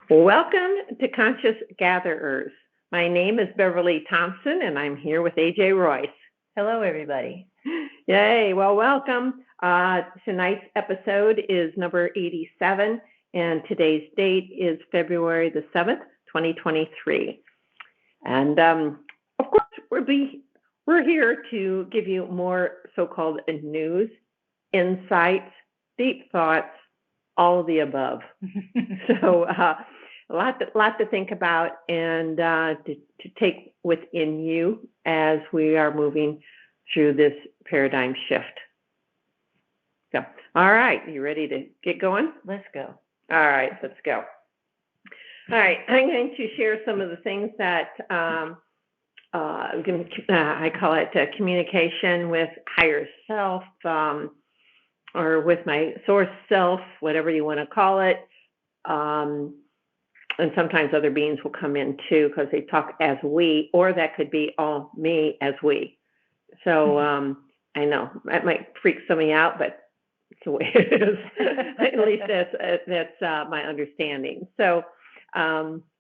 Welcome to Conscious Gatherers. My name is Beverly Thompson, and I'm here with AJ Royce. Hello, everybody. Yay, well, welcome. Tonight's episode is number 87, and today's date is February the 7th, 2023. And of course, we're here to give you more so-called news, insights, deep thoughts, all of the above. So a lot to think about and to take within you as we are moving through this paradigm shift. So, all right, you ready to get going? Let's go. All right, let's go. All right, I'm going to share some of the things that I call it communication with higher self, or with my source self, whatever you want to call it. And sometimes other beings will come in too because they talk as we, or that could be all me as we. So I know that might freak some of you out, but it's the way it is. At least that's my understanding. So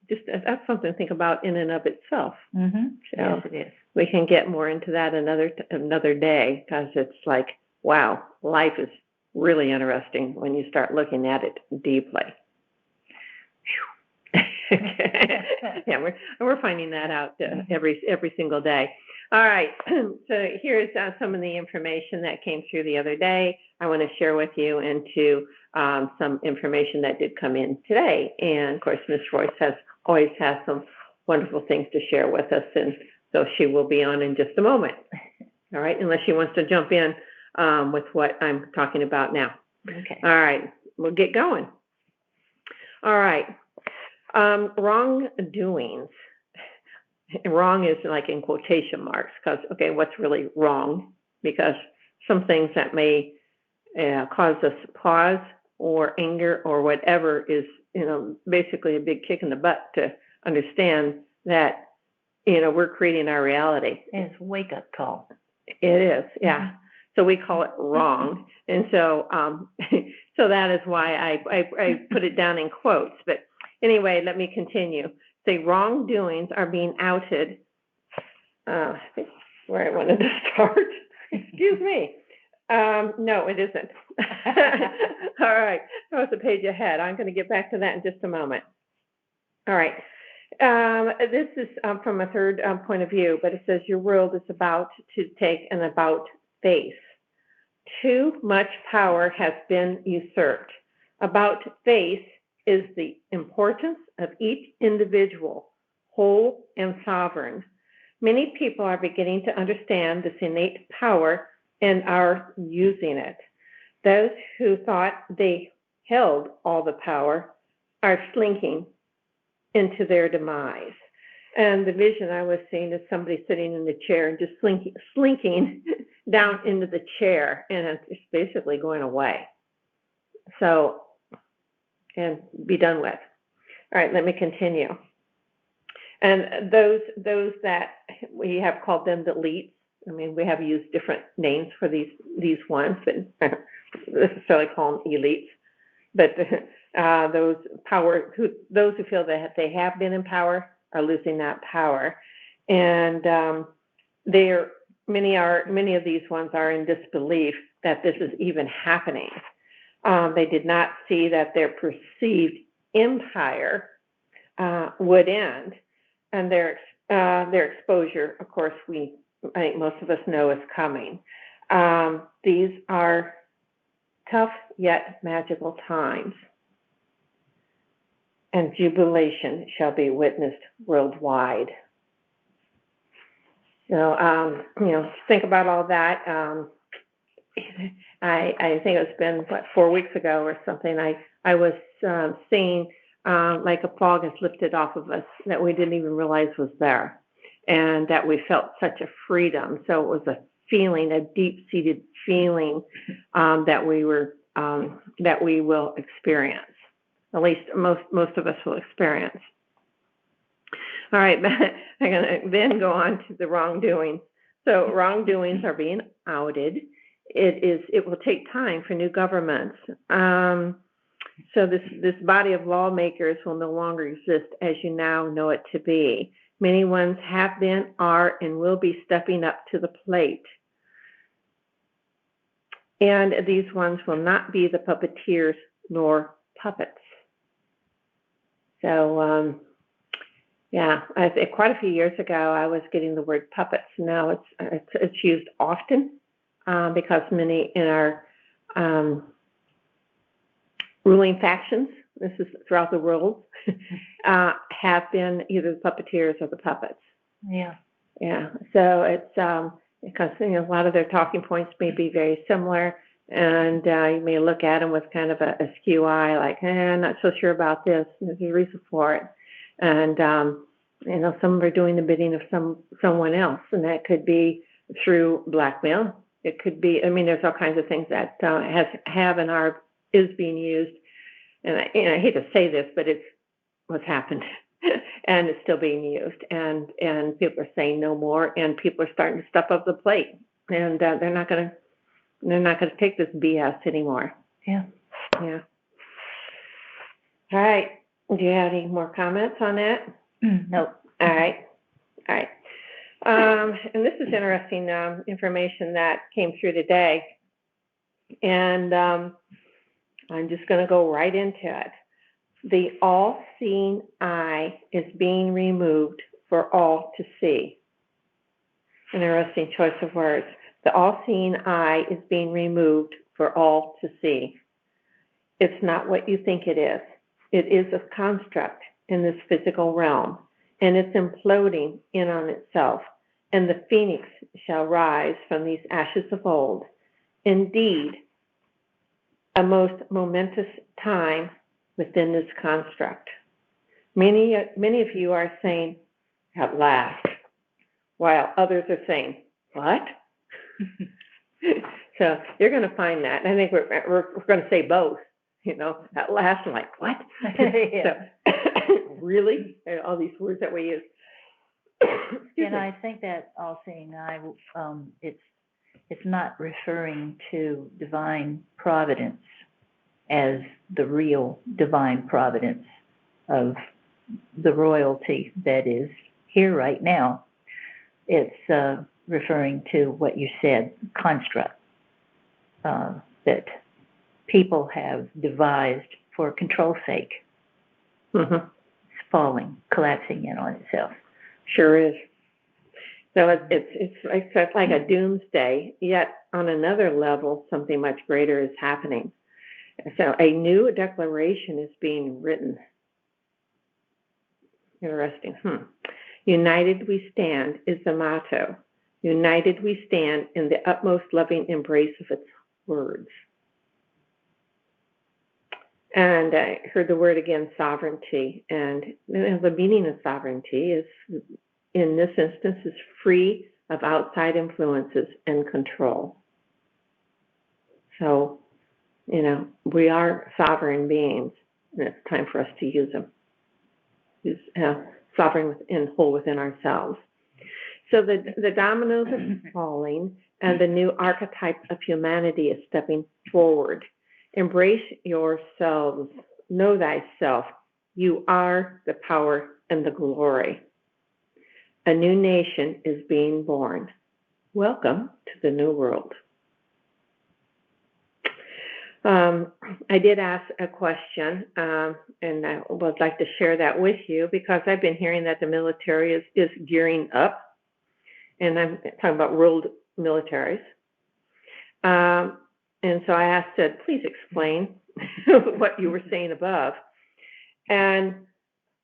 just that's something to think about in and of itself. Mm-hmm. So yes, it is. We can get more into that another day because it's like, wow, life is really interesting when you start looking at it deeply. Yeah, we're finding that out every single day. All right, so here's some of the information that came through the other day. I want to share with you into some information that did come in today. And of course, Miss Royce always has some wonderful things to share with us, and so she will be on in just a moment. All right, unless she wants to jump in with what I'm talking about now. Okay. All right, we'll get going. All right. Wrongdoings. Wrong is like in quotation marks because, okay, what's really wrong? Because some things that may cause us pause or anger or whatever is, basically a big kick in the butt to understand that, we're creating our reality. It's a wake-up call. It is, yeah. Mm-hmm. So we call it wrong. And so so that is why I put it down in quotes. But anyway, let me continue. Say wrongdoings are being outed. I think where I wanted to start. Excuse me. No, it isn't. All right. That was a page ahead. I'm going to get back to that in just a moment. All right. This is from a third point of view, but it says your world is about to take an about face. Too much power has been usurped. About face is the importance of each individual, whole and sovereign. Many people are beginning to understand this innate power and are using it. Those who thought they held all the power are slinking into their demise. And the vision I was seeing is somebody sitting in the chair and just slinking down into the chair, and it's basically going away. So, and be done with. All right, let me continue. And those that we have called them the elites. I mean, we have used different names for these ones, but necessarily call them elites. But those who feel that they have been in power are losing that power, and many of these ones are in disbelief that this is even happening. They did not see that their perceived empire would end, and their exposure, of course, I think most of us know is coming. These are tough yet magical times, and jubilation shall be witnessed worldwide. So, think about all that. I think it's been 4 weeks ago or something. I was seeing like a fog has lifted off of us that we didn't even realize was there, and that we felt such a freedom. So it was a feeling, a deep-seated feeling that we will experience. At least most of us will experience. All right, I'm going to then go on to the wrongdoings. So wrongdoings are being outed. It will take time for new governments So this body of lawmakers will no longer exist as you now know it to be. Many ones have been, are, and will be stepping up to the plate. And these ones will not be the puppeteers nor puppets. So, yeah, quite a few years ago, I was getting the word puppets. Now it's used often because many in our ruling factions, this is throughout the world, have been either the puppeteers or the puppets. Yeah. Yeah. So it's because a lot of their talking points may be very similar, and you may look at them with kind of a skew eye, like, I'm not so sure about this. There's a reason for it, and some are doing the bidding of someone else, and that could be through blackmail. It could be. I mean, there's all kinds of things that have and is being used, and I hate to say this, but it's what's happened. And it's still being used, and people are saying no more, and people are starting to step up the plate, and they're not going to take this BS anymore. Yeah. Yeah. All right. Do you have any more comments on that? Nope. All right. And this is interesting information that came through today, and I'm just going to go right into it. The all-seeing eye is being removed for all to see. Interesting choice of words. The all-seeing eye is being removed for all to see. It's not what you think it is. It is a construct in this physical realm, and it's imploding in on itself, and the phoenix shall rise from these ashes of old. Indeed, a most momentous time within this construct. Many of you are saying, at last, while others are saying, what? So you're going to find that. I think we're going to say both. At last, I'm like, what? Yeah. So, really? All these words that we use. And I think that all-seeing eye, it's not referring to divine providence as the real divine providence of the royalty that is here right now. It's referring to what you said, construct, that people have devised for control's sake. Mm-hmm. It's falling, collapsing in on itself. Sure is. So it's like a doomsday, yet on another level, something much greater is happening. So a new declaration is being written. Interesting. United we stand is the motto. United we stand in the utmost loving embrace of its words. And I heard the word again, sovereignty. And the meaning of sovereignty is, in this instance, is free of outside influences and control. So, we are sovereign beings, and it's time for us to use them. Use sovereign and whole within ourselves. So the dominoes are falling, and the new archetype of humanity is stepping forward. Embrace yourselves. Know thyself. You are the power and the glory. A new nation is being born. Welcome to the new world. I did ask a question, and I would like to share that with you because I've been hearing that the military is gearing up, and I'm talking about world militaries. And so I said, please explain what you were saying above. And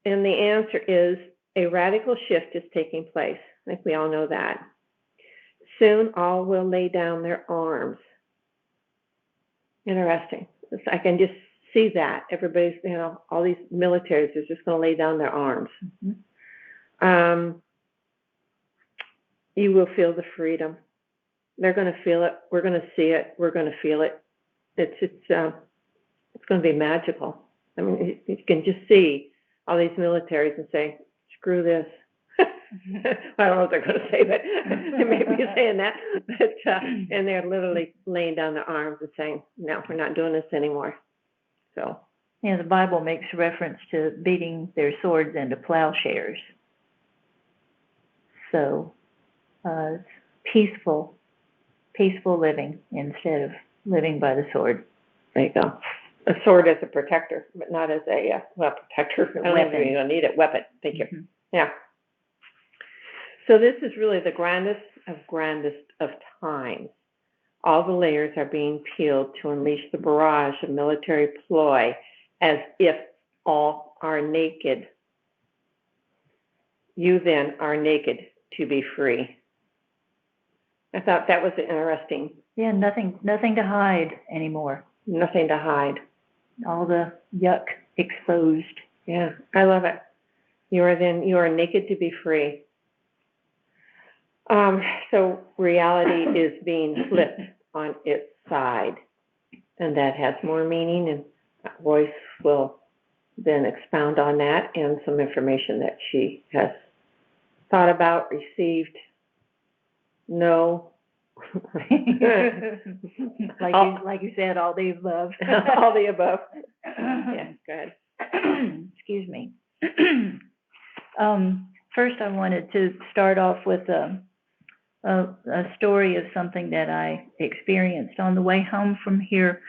the answer is a radical shift is taking place. I think we all know that. Soon all will lay down their arms. Interesting. I can just see that. Everybody's, all these militaries are just going to lay down their arms. Mm-hmm. You will feel the freedom. They're going to feel it. We're going to see it. We're going to feel it. It's going to be magical. I mean, you can just see all these militaries and say, screw this. I don't know what they're going to say, but they may be saying that. But, and they're literally laying down their arms and saying, no, we're not doing this anymore. So the Bible makes reference to beating their swords into plowshares. So, peaceful living instead of living by the sword. There you go. A sword as a protector, but not as a, protector. I don't weapon. Even you're going to need it. Weapon. Thank you. Mm-hmm. Yeah. So this is really the grandest of times. All the layers are being peeled to unleash the barrage of military ploy as if all are naked. You then are naked to be free. I thought that was interesting. Yeah, nothing to hide anymore. Nothing to hide. All the yuck exposed. Yeah, I love it. You are naked to be free. So reality is being flipped on its side, and that has more meaning, and Royce will then expound on that and some information that she has thought about, received, know. like you said, all the above. All the above. Yeah, go ahead. Excuse me. First, I wanted to start off with a story of something that I experienced on the way home from here.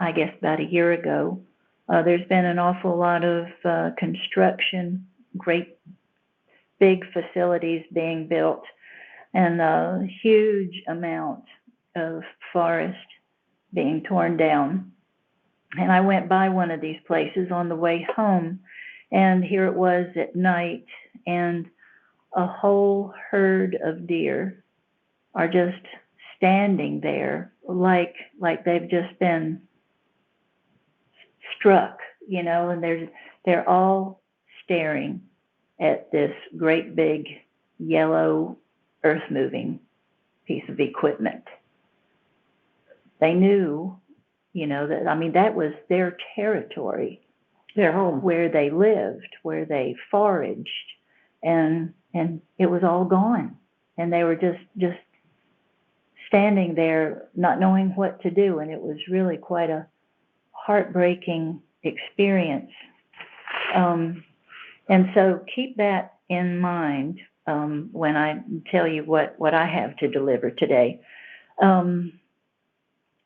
I guess, about a year ago. There's been an awful lot of construction, great big facilities being built, and a huge amount of forest being torn down. And I went by one of these places on the way home, and here it was at night, and a whole herd of deer are just standing there like they've just been struck, and they're all staring at this great big yellow earth-moving piece of equipment. They knew, that was their territory, their home, where they lived, where they foraged, and it was all gone, and they were just standing there, not knowing what to do, and it was really quite a heartbreaking experience. And so keep that in mind when I tell you what I have to deliver today.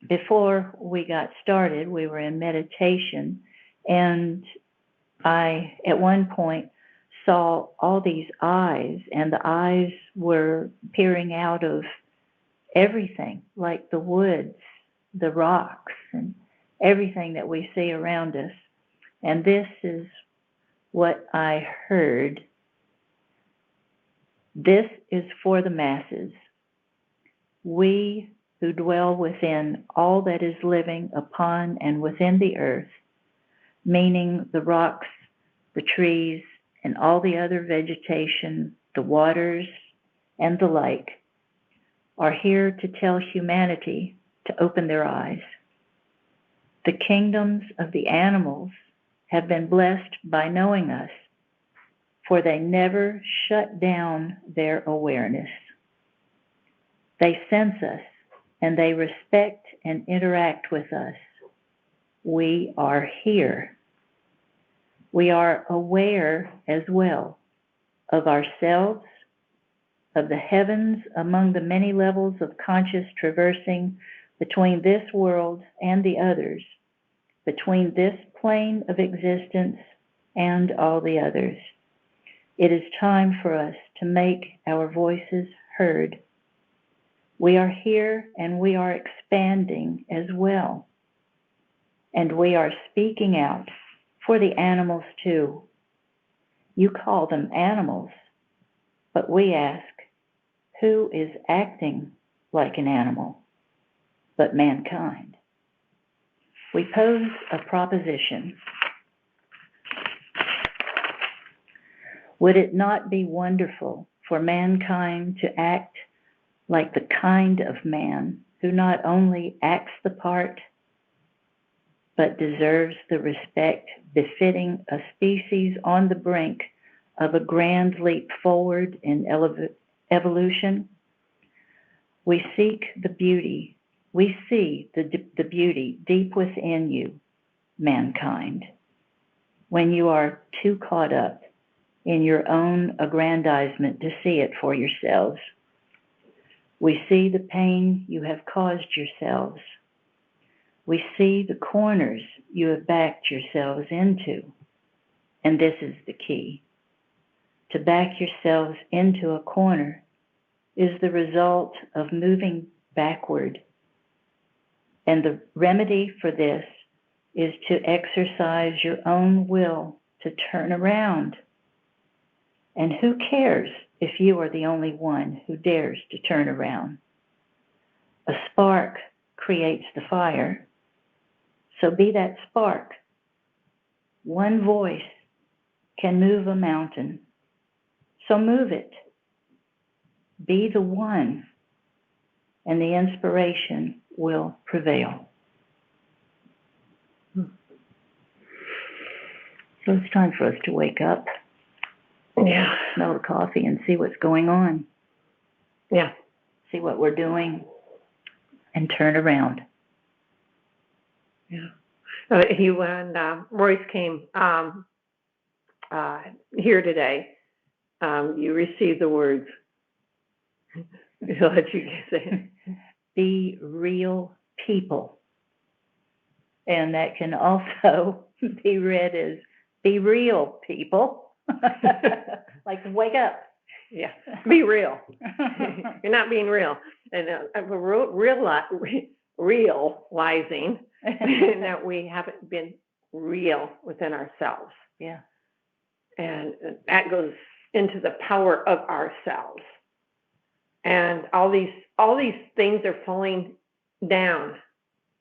Before we got started, we were in meditation, and I, at one point, saw all these eyes, and the eyes were peering out of everything, like the woods, the rocks, and everything that we see around us. And this is what I heard. This is for the masses. We who dwell within all that is living upon and within the earth, meaning the rocks, the trees, and all the other vegetation, the waters, and the like, are here to tell humanity to open their eyes. The kingdoms of the animals have been blessed by knowing us, for they never shut down their awareness. They sense us, and they respect and interact with us. We are here. We are aware as well of ourselves, of the heavens among the many levels of conscious traversing between this world and the others, between this plane of existence and all the others. It is time for us to make our voices heard. We are here and we are expanding as well. And we are speaking out for the animals too. You call them animals, but we ask, who is acting like an animal but mankind? We pose a proposition. Would it not be wonderful for mankind to act like the kind of man who not only acts the part, but deserves the respect befitting a species on the brink of a grand leap forward in evolution? We seek the beauty. We see the beauty deep within you, mankind. when you are too caught up in your own aggrandizement to see it for yourselves. We see the pain you have caused yourselves. We see the corners you have backed yourselves into. And this is the key. To back yourselves into a corner is the result of moving backward. And the remedy for this is to exercise your own will to turn around. And who cares if you are the only one who dares to turn around? A spark creates the fire. So be that spark. One voice can move a mountain. So move it. Be the one, and the inspiration will prevail. So it's time for us to wake up. Yeah. Smell the coffee and see what's going on. Yeah. See what we're doing and turn around. Yeah. You and Royce came here today. You received the words. I'll let you say it. Be real people. And that can also be read as be real people. Like wake up. Yeah. Be real. You're not being real. And realizing that we haven't been real within ourselves. Yeah. And that goes into the power of ourselves. And all these things are falling down.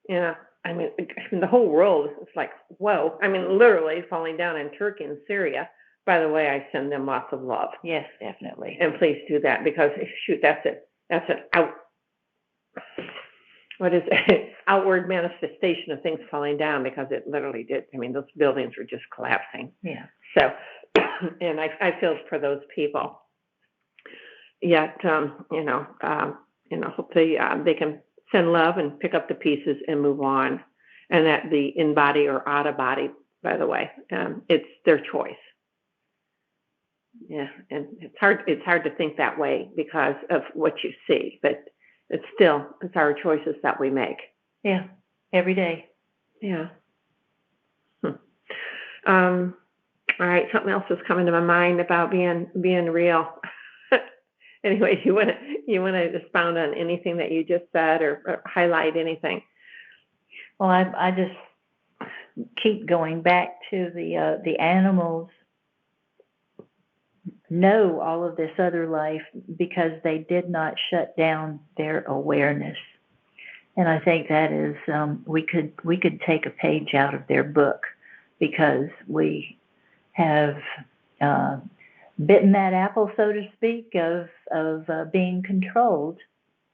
You know, I mean, the whole world is like, whoa. I mean, literally falling down in Turkey and Syria. By the way, I send them lots of love. Yes, definitely. And please do that, because shoot, that's an outward manifestation of things falling down, because it literally did. I mean, those buildings were just collapsing. Yeah. So, and I feel for those people. Yet, hopefully they can send love and pick up the pieces and move on. And that the in body or out of body, by the way, it's their choice. Yeah, and it's hard to think that way because of what you see, but it's our choices that we make. Yeah, every day. Yeah. All right, something else was coming to my mind about being real. Anyway, you want to expound on anything that you just said, or highlight anything? Well, I just keep going back to the animals know all of this other life because they did not shut down their awareness. And I think that is we could take a page out of their book, because we have bitten that apple, so to speak, of being controlled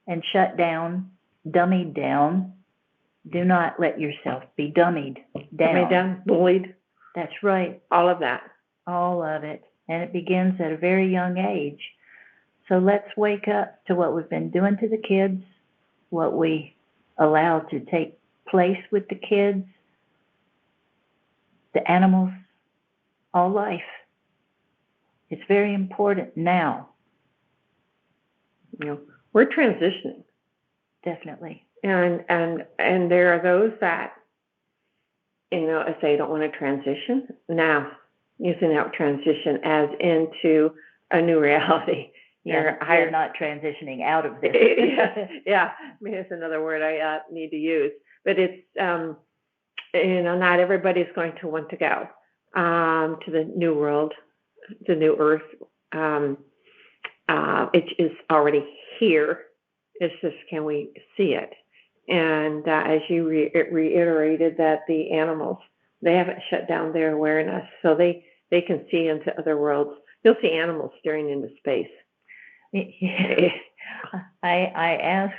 and shut down, dummied down. Do not let yourself be dummied down. Dummied down, bullied. That's right. All of that. All of it. And it begins at a very young age. So let's wake up to what we've been doing to the kids, what we allow to take place with the kids, the animals, all life. It's very important now. You know, we're transitioning. Definitely. And there are those that, if they don't want to transition, now using that transition as into a new reality. Yeah, they're not transitioning out of this. Yeah. I mean, it's another word I need to use. But it's, not everybody's going to want to go to the new world, the new earth. It is already here. It's just, can we see it? And as you reiterated, that the animals, they haven't shut down their awareness, so they can see into other worlds. You'll see animals staring into space. I asked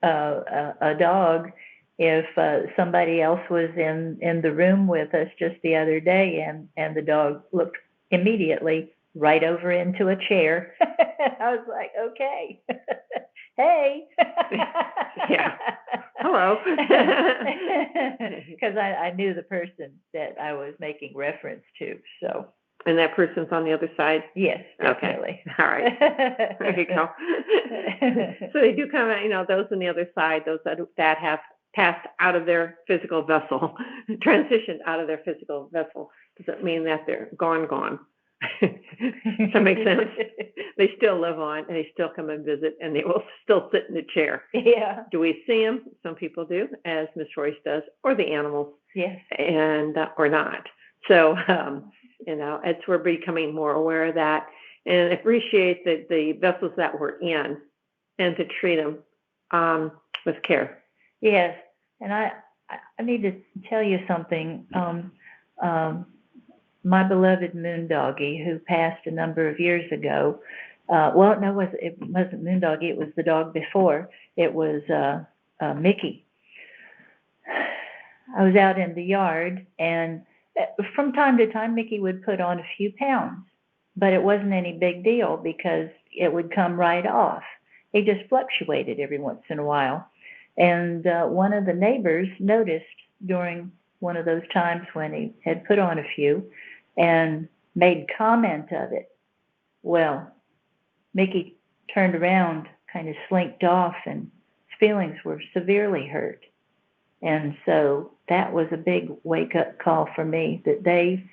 a dog if somebody else was in the room with us just the other day, and the dog looked immediately right over into a chair. I was like, okay. hey. Yeah. Hello. Because I knew the person that I was making reference to, so. And that person's on the other side? Yes, definitely. Okay. All right. There you go. So they do come out, those on the other side, those that have passed out of their physical vessel, transitioned out of their physical vessel. Doesn't mean that they're gone. Does that make sense? They still live on, and they still come and visit, and they will still sit in the chair. Yeah. Do we see them? Some people do, as Miss Royce does, or the animals. Yes. And or not. So we're becoming more aware of that, and appreciate the vessels that we're in, and to treat them with care. Yes, and I need to tell you something. My beloved Moondoggie, who passed a number of years ago, it wasn't Moondoggie, it was the dog before. It was Mickey. I was out in the yard, and from time to time, Mickey would put on a few pounds, but it wasn't any big deal because it would come right off. He just fluctuated every once in a while. And one of the neighbors noticed during one of those times when he had put on a few and made comment of it. Well, Mickey turned around, kind of slinked off, and his feelings were severely hurt. And so that was a big wake-up call for me, that they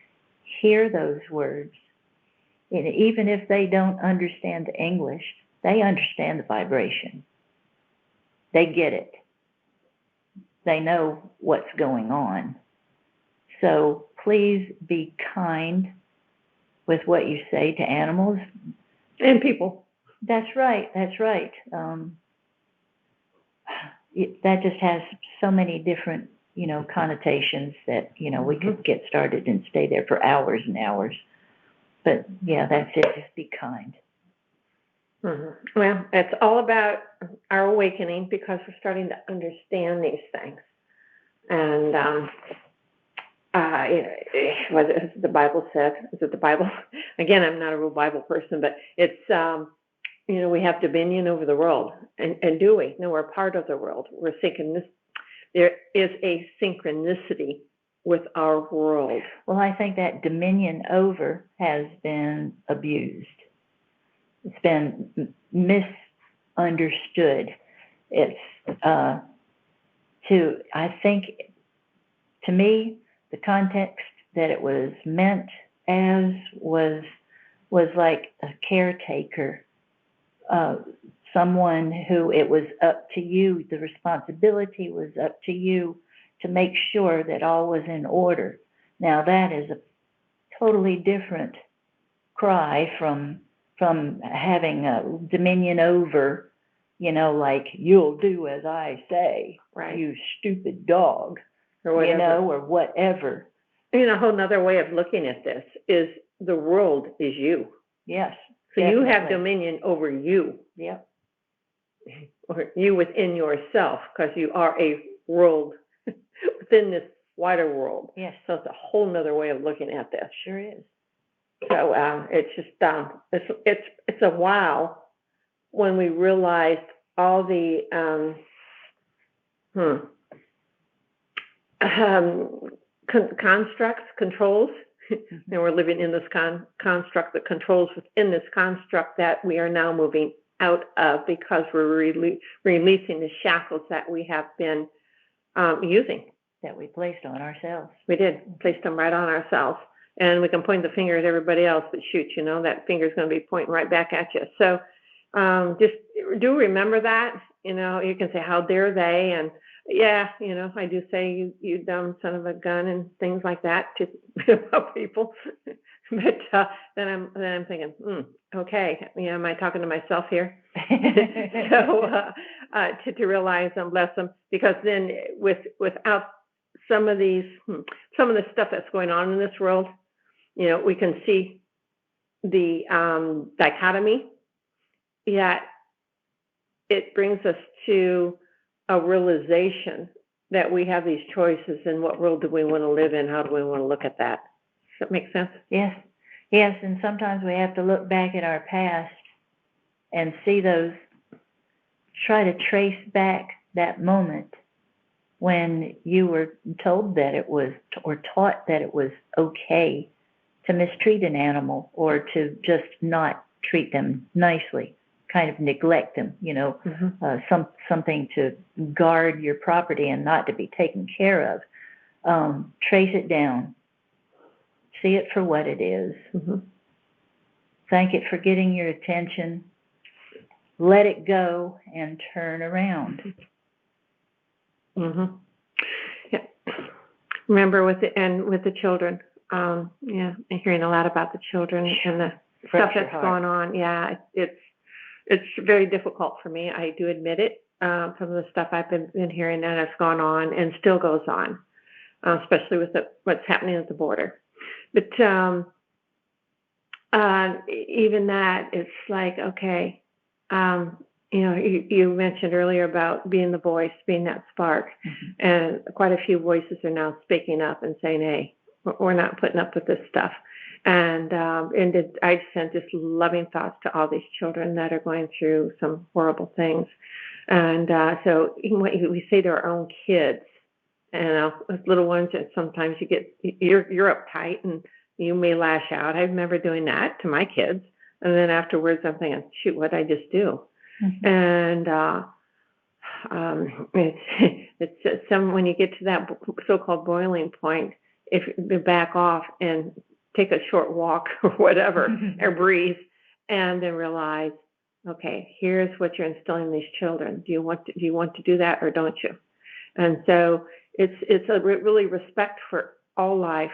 hear those words. And even if they don't understand the English, they understand the vibration. They get it. They know what's going on. So please be kind with what you say to animals. And people. That's right. That just has so many different, connotations that, we could get started and stay there for hours and hours. But yeah, that's it. Just be kind. Mm-hmm. Well, it's all about our awakening, because we're starting to understand these things. And what the Bible said, is it the Bible? Again, I'm not a real Bible person, but it's, we have dominion over the world. And do we? No, we're part of the world. We're thinking this. There is a synchronicity with our world. Well, I think that dominion over has been abused. It's been misunderstood. It's to me, the context that it was meant as was like a caretaker, someone who it was up to you, the responsibility was up to you to make sure that all was in order. Now that is a totally different cry from having a dominion over, like, you'll do as I say, right, you stupid dog, or whatever. Or whatever. A whole nother way of looking at this is the world is you. Yes. So definitely. You have dominion over you. Yep. Or you within yourself, because you are a world within this wider world. Yes. So it's a whole nother way of looking at this. Sure is. So it's just it's a wow when we realized all the constructs, controls. Mm-hmm. And we're living in this construct, the controls within this construct that we are now moving out of, because we're releasing the shackles that we have been using. That we placed on ourselves. We did, placed them right on ourselves. And we can point the finger at everybody else, but shoot, that finger's going to be pointing right back at you. So just do remember that. You can say, how dare they? And yeah, I do say you dumb son of a gun and things like that to about people. But then I'm thinking, okay, am I talking to myself here? So to realize and bless them, because then without some of the stuff that's going on in this world, we can see the dichotomy. Yet it brings us to a realization that we have these choices, and what world do we want to live in? How do we want to look at that? Does that make sense? Yes. And sometimes we have to look back at our past and see those try to trace back that moment when you were told that it was, or taught that it was okay to mistreat an animal or to just not treat them nicely, kind of neglect them, something to guard your property and not to be taken care of. Trace it down. See it for what it is. Thank it for getting your attention. Let it go and turn around. Yeah. Remember with the children. I'm hearing a lot about the children and the stuff that's going on. Yeah, it's very difficult for me. I do admit it. Some of the stuff I've been hearing that has gone on and still goes on, especially with what's happening at the border. But even that, it's like, okay, you mentioned earlier about being the voice, being that spark, and quite a few voices are now speaking up and saying, hey, we're not putting up with this stuff. And I send just loving thoughts to all these children that are going through some horrible things. And so even when we say to our own kids, with little ones, and sometimes you're uptight and you may lash out. I remember doing that to my kids, and then afterwards I'm thinking, shoot, what did I just do? And it's when you get to that so-called boiling point, if you back off and take a short walk or whatever, or breathe, and then realize, okay, here's what you're instilling in these children. Do you want to do that or don't you? And so it's a really respect for all life,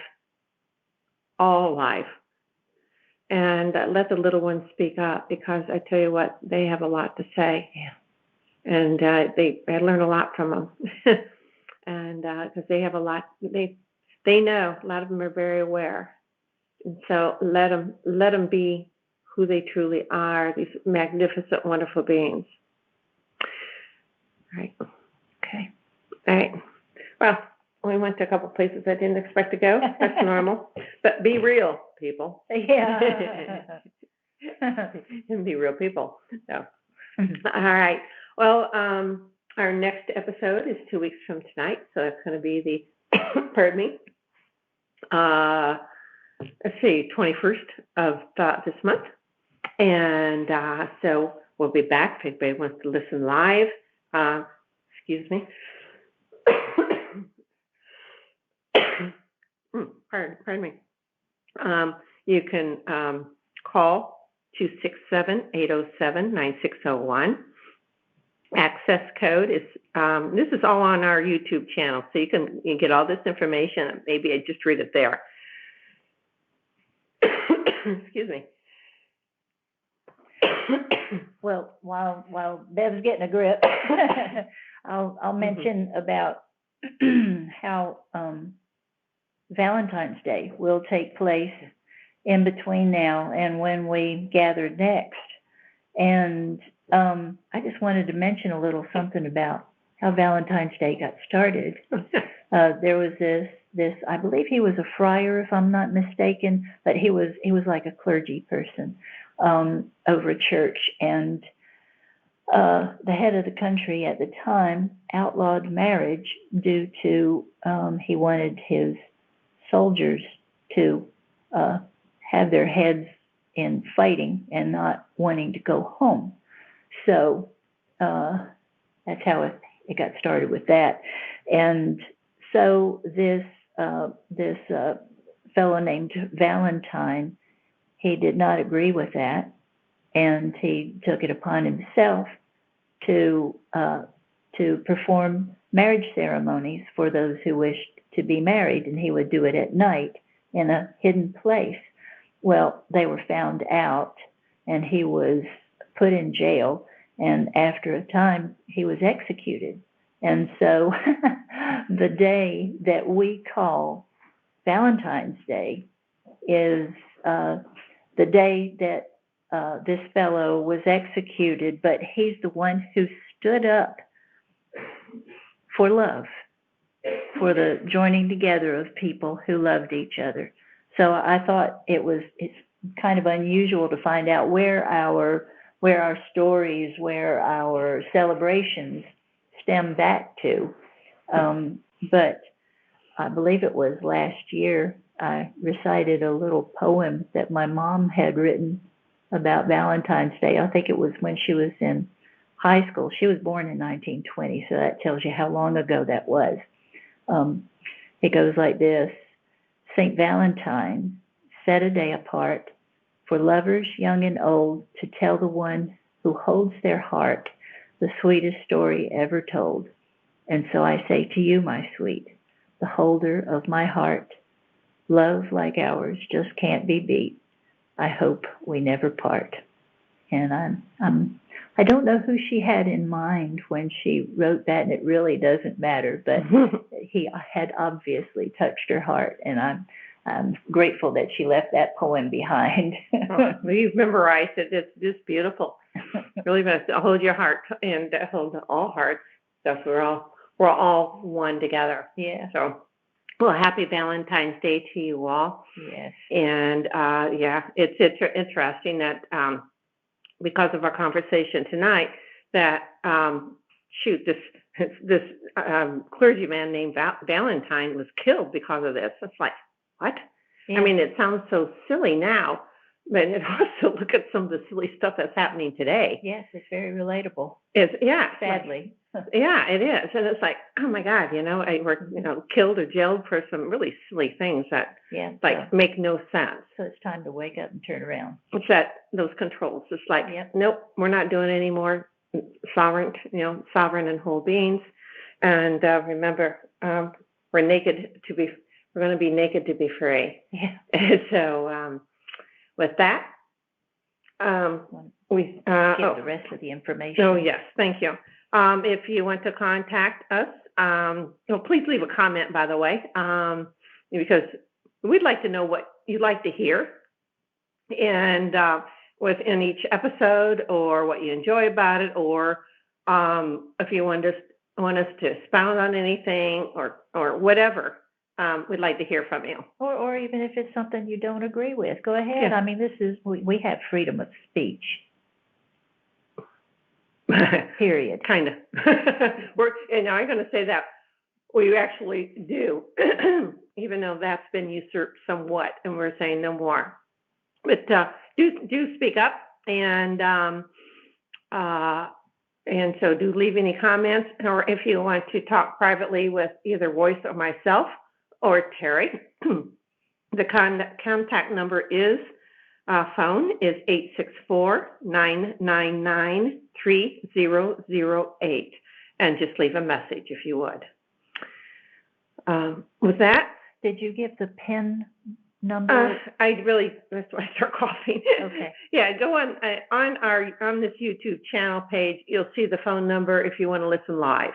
and let the little ones speak up, because I tell you what, they have a lot to say. Yeah. And I learn a lot from them, and because they have a lot, they know. A lot of them are very aware, and so let them be who they truly are. These magnificent, wonderful beings. All right. Okay. All right. Well, we went to a couple places I didn't expect to go. That's normal. But be real, people. Yeah. And be real people. So, all right. Well, our next episode is 2 weeks from tonight. So it's going to be the, pardon me, let's see, 21st of this month. And so we'll be back if anybody wants to listen live. Excuse me. Pardon me. You can call 267-807-9601. Access code is, this is all on our YouTube channel, so you can get all this information. Maybe I just read it there. Excuse me. Well, while Bev's getting a grip, I'll mention about how Valentine's Day will take place in between now and when we gather next. And I just wanted to mention a little something about how Valentine's Day got started. There was this, I believe he was a friar, if I'm not mistaken, but he was like a clergy person over a church, and the head of the country at the time outlawed marriage due to he wanted his soldiers to have their heads in fighting and not wanting to go home. So that's how it got started with that. And so this fellow named Valentine, he did not agree with that, and he took it upon himself to perform marriage ceremonies for those who wished to be married, and he would do it at night in a hidden place. Well, they were found out, and he was put in jail, and after a time, he was executed. And so the day that we call Valentine's Day is the day that this fellow was executed, but he's the one who stood up for love, for the joining together of people who loved each other. So I thought it's kind of unusual to find out where our where our stories, where our celebrations stem back to. But I believe it was last year, I recited a little poem that my mom had written about Valentine's Day. I think it was when she was in high school. She was born in 1920, so that tells you how long ago that was. It goes like this. St. Valentine set a day apart for lovers young and old to tell the one who holds their heart the sweetest story ever told. And so I say to you, my sweet, the holder of my heart, love like ours just can't be beat. I hope we never part. And I don't know who she had in mind when she wrote that, and it really doesn't matter, but he had obviously touched her heart, and I'm grateful that she left that poem behind. Well, you've memorized it. It's beautiful. Really best. Hold your heart and hold all hearts. So we're all one together. Yeah. So, well, happy Valentine's Day to you all. Yes. And yeah, it's interesting that because of our conversation tonight, that this clergyman named Valentine was killed because of this. It's like, what? Yeah. I mean, it sounds so silly now, but it also look at some of the silly stuff that's happening today. Yes, it's very relatable. Yeah, sadly. Yeah, it is, and it's like, oh my God, we're killed or jailed for some really silly things that make no sense. So it's time to wake up and turn around. It's those controls. It's like, nope, we're not doing it anymore. Sovereign and whole beings, and remember, we're going to be naked to be free. Yeah. So with that, we give the rest of the information. Oh yes, thank you. If you want to contact us, please leave a comment, by the way, because we'd like to know what you'd like to hear, and within each episode, or what you enjoy about it, or if you want us to expound on anything, or whatever. We'd like to hear from you. Or even if it's something you don't agree with, go ahead. Yeah. I mean, we have freedom of speech. Period. Kind of. And I'm going to say that we actually do, even though that's been usurped somewhat, and we're saying no more. But do speak up, and so do leave any comments, or if you want to talk privately with either Voice or myself or Terry, the contact number is phone is 864-999-3008, and just leave a message if you would. With that, did you give the PIN number? That's why I start coughing. Okay. Yeah, go on this YouTube channel page. You'll see the phone number if you want to listen live,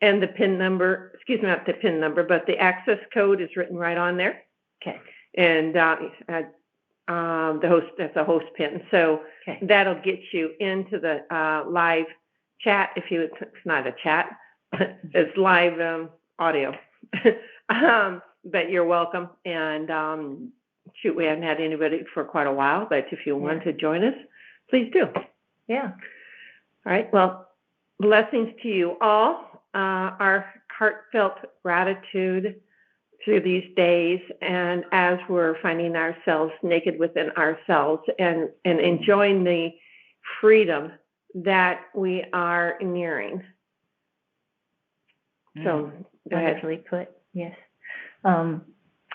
and the PIN number. Excuse me, not the PIN number, but the access code is written right on there. Okay. And that's a host PIN, so that'll get you into the live chat. It's not a chat, it's live audio. But you're welcome. And we haven't had anybody for quite a while, but if you want to join us, please do. Yeah. All right. Well, blessings to you all. Our heartfelt gratitude through these days, and as we're finding ourselves naked within ourselves and enjoying the freedom that we are nearing. So, go ahead. Wonderfully put, yes.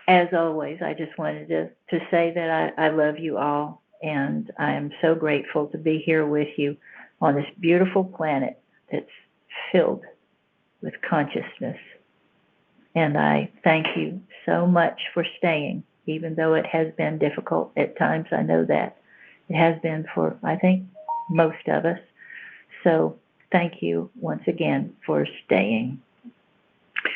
As always, I just wanted to say that I love you all, and I am so grateful to be here with you on this beautiful planet that's filled with consciousness. And I thank you so much for staying, even though it has been difficult at times. I know that it has been for, I think, most of us. So thank you once again for staying.